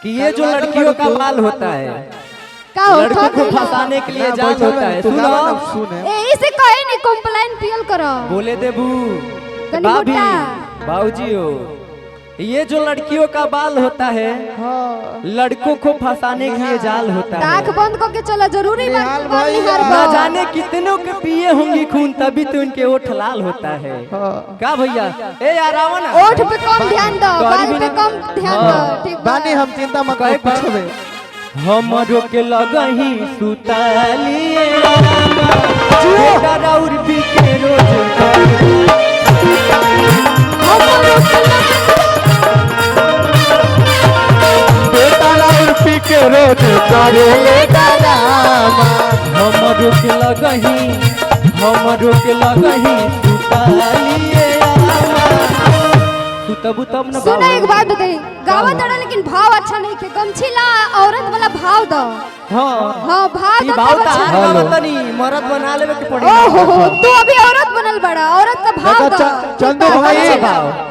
कि ये जो लड़कियों का बाल होता है का लड़कों को फंसाने के लिए जाल होता है। सुनो इसे कहीं नहीं कंप्लेंट पियल करो बोले देबू तनी भाभी मोटा। बाबूजी हो, ये जो लड़कियों का बाल होता है लड़कों को फंसाने के लिए जाल होता है। आँख बंद करके चला जरूरी निहाल भाई ना जाने कितनों के पिए होंगी खून तभी तो उनके ओठ लाल होता है। क्या भैया ए यार आओ ना, ओठ पे कम ध्यान दो, बाल पे कम ध्यान दो, ठीक बानी हम चिंता मत कहे करो पूछबे हमरो के लगही सुतालिए बेटा राउर पी के रोज बेटा राउर पी के रोज करे ले डरामा हमरो के लगही सुतालिए सुतबू तब न सुनो एक बात बताई, गावा तड़ा लेकिन भाव अच्छा नहीं के, गमछीला औरत वाला भाव दो। हाँ भाव दो तब अच्छा। गावतनी मर्द बना लेवे के पड़ी। ओहो तू अभी औरत बनल बड़ा, औरत का भाव दो। चंदू भाई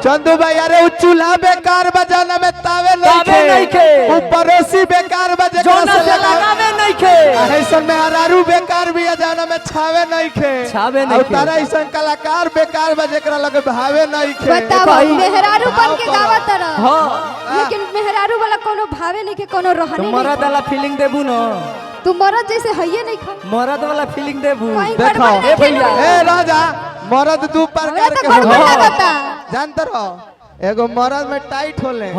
चंदू भाई अरे उ चूल्हा बेकार बजाना में तावे नहीं खे उ पड़ोसी बेकार बजे जोना से लगावे नहीं खे ऐसन में हरारू बेकार भी जाना में छावे नहीं खे तारा ऐसन कलाकार बेकार बजे करा लगे भावे नहीं खे। बताओ मेहरारू बन के गावा तड़ा लेकिन मेहरारू वाला कोनो भावे नहीं के, कोनो रहने नहीं। मर्द वाला फीलिंग देबू न, तू मरद जैसे हइये नहीं खा। मर्द वाला फीलिंग देबू। कहीं देखो गड़बड़ ए भैया ए राजा मर्द दू प्रकार के गड़बड़ होला लगता। जानते रहो, एगो मर्द में टाइट होले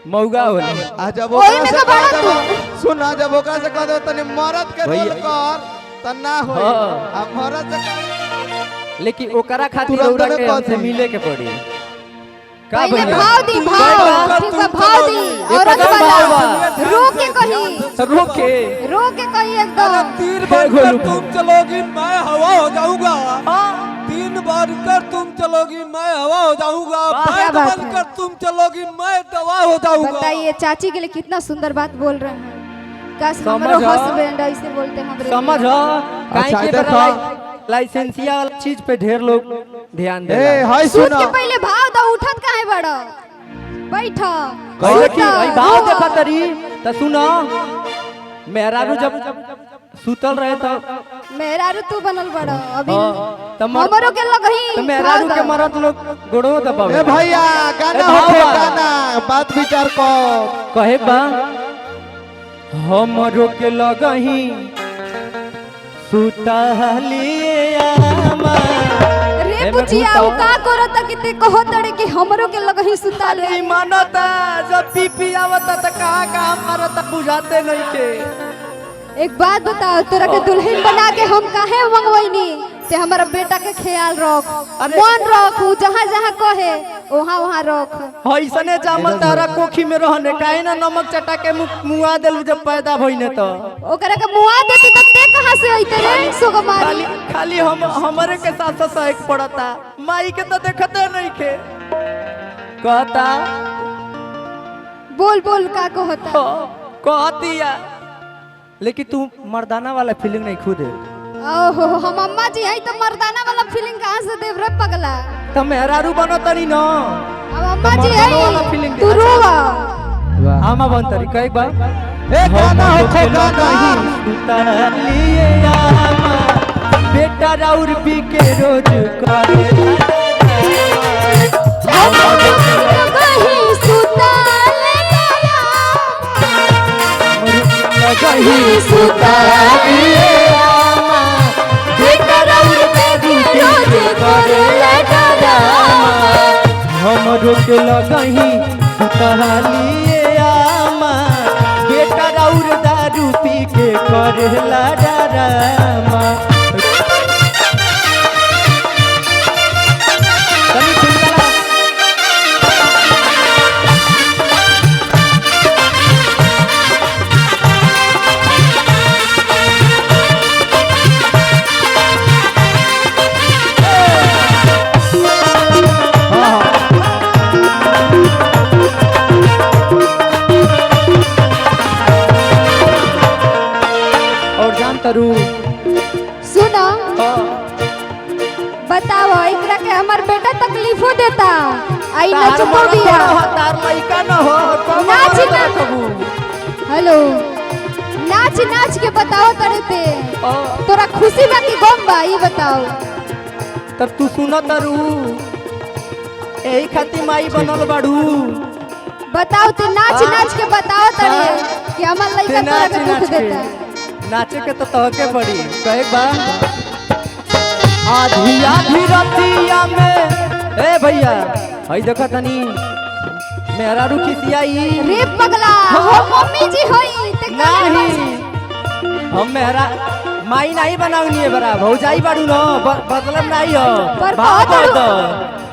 मौगा होले आ जब ओही ओकरा में से का कह बात देबो सुन ना, जब ओकरा से कह देबो तनी मर्द के रोल भैया। कर त ना होई आ मर्द से लेकिन ओकरा खातिर तुरंत औरा ने के कह हमसे दी। मिले के पड़ी। का पहले भैया भाव दी, भाव ठीक बा, भाव दी औरत एकदम भाव वाला बा। रो के कही, रोके रो के कही एकदम। तीन बार कर तुम चलोगी मैं हवा हो जाऊंगा, तीन बार कर तुम चलोगी मैं हवा हो जाऊंगा, क्या बैठ बात बंद है। कर तुम चलोगी मैं दवा हो जाऊंगा। बताइए चाची के लिए कितना सुंदर बात बोल रहे हैं। काश समझ हमारो आ? हस्बैंड ऐसे बोलते हमरे समझ लिए। अच्छा, काहे देखो। लाइसेंसिया वाला चीज पे ढेर लोग ध्यान दे। ए हाय सूत सुनो के पहले भाव दो, उठत काहे बड़ा बैठा कहे कि भाई भाव देखा तरी त सुनो, मेहरारू जब सुतल रहे तो मेहरारू तू बनल बड़ा अभी तमर हमरो के लगही तो मेहरारू के मरद लोग गोड़ो दबावे। ए भैया गाना ए भाव होखे बा। गाना बात विचार को कहे बा हमरो के लगही सुतलिए आमा रे बुचिया उ का करत कि ते कहो तड़े कि हमरो के लगही सुता ले। नहीं मानता जब पी आवता त कहां कहां मारता बुझाते नहीं के। एक बात बताओ, तोरा के दुल्हन बना के हम काहे मंगवैनी ते हमारा बेटा के ख्याल रख, मन रख, जहाँ जहाँ कहे वहाँ वहाँ रख। ऐसने जामल तारा कोखी में रहने काहे ना नमक चटा के मुआ देलू जब पैदा भइने तो। ओकरा के मुआ देती त ते कहाँ से अइते रे सुगमारी। खाली हम हमरे के साथ सहक पड़ता, माई के तो देखते नहीं के। कहता बोल बोल का कहता। कहतिया लेकिन तू मर्दाना वाला फीलिंग नहीं खुद है। ओहो हम अम्मा जी है तो मर्दाना वाला फीलिंग कहाँ से देव रे पगला। तो मेहरारू बनो तनी न, अब अम्मा जी मर्दाना वाला feeling है दे। तू रोवा। आमा बन तरी कई बार ए गाना होखे गाना सुतलिए आमा बेटा राउर पी के रोज करे कहीं सुता ले कहीं सुतलिए आमा बेटा राउर पी के रोज करे हमरो के लगही सुतलिए आमा बेटा राउर दारू पी के करेला डरामा। तनी चिंता तरू हेलो नाच नाच के बताओ तरे ते तोरा खुशी बा कि गम बा ये बताओ। तब तू सुना तरू यही खातिर माई बनल बाड़ू। बताओ ते नाच नाच के बताओ तरे कि हमार लइका तोरा के दुख देता। नाचे के तो तहके पड़ी कहे बा आधी आधी रतिया में ए भैया हई देखा तनी मेरा रुखिसियाई रे पगला हो मम्मी जी होई ते नहीं हम मेरा माई नहीं बनाऊनी है बरा भौजाई बाड़ू न बदलब नहीं हो पर बात बहुत तो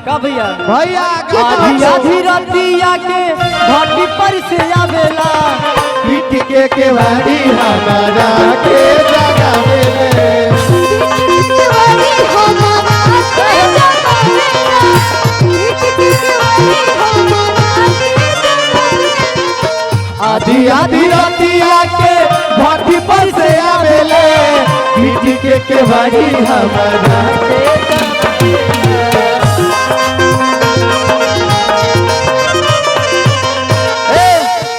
का भैया भैया आधी आधी रतिया के घाटी पर से आवेला पीट के केवाड़ी हमारा के जगावेले आधी आधी रतिया के घाटी पर से आवेले पीट के केवाड़ी हमारा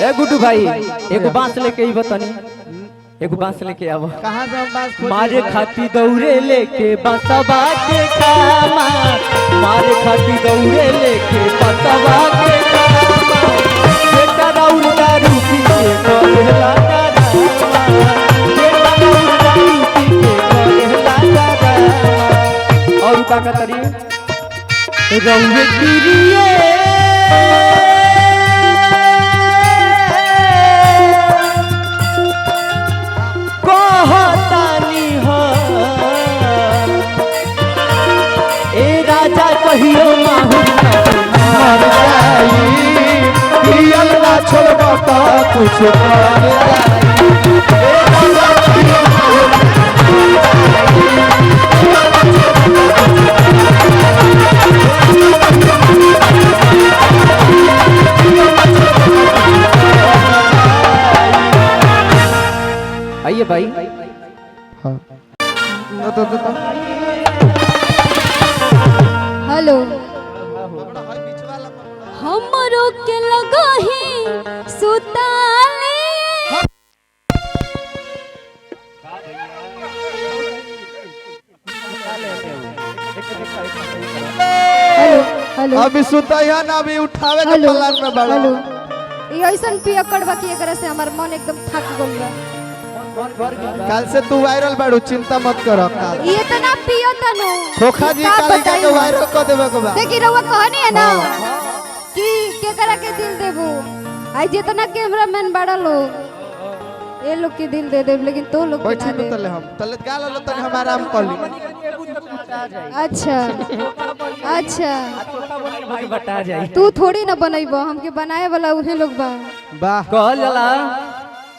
ए गुड्डू भाई एगो बांस लेके ही बतानी एगो बांस लेके आवो कहां से हम बात मारे खाती दौड़े लेके बसवा के खामा मारे खाती दौड़े लेके बसवा के खामा बेटा राउर दारू पी के कहला दादा बेटा राउर दारू पी के कहला दादा और का कतरी रउवे गिरिए कहियो माहुर मर जाई पियल ना छोड़बा त कुछ कर आइए भाई हां हेलो हमरो के लगही सुताले हेलो अभी सुतैया ना अभी उठावे के प्लान में बड़ा हेलो ये ऐसन पियकड़ बा कि एकरा से हमर मन एकदम थक गइल बा। कल से तू वायरल बाड़ू चिंता मत करो काल ये तो ना पियो तनु खोखा जी काली के वायरल कर देबे के बा देखी रउआ कहनी है ना कि केकरा के दिल देबू आई जितना कैमरामैन बड़ा लोग ये लोग के दिल दे देब लेकिन तो लोग के बैठी ना तो दे। तले हम तले गाल लो तक हम आराम कर ली अच्छा अच्छा बता जाई तू थोड़ी ना बनैबो हमके बनाए वाला उहे लोग बा वाह कहल जाला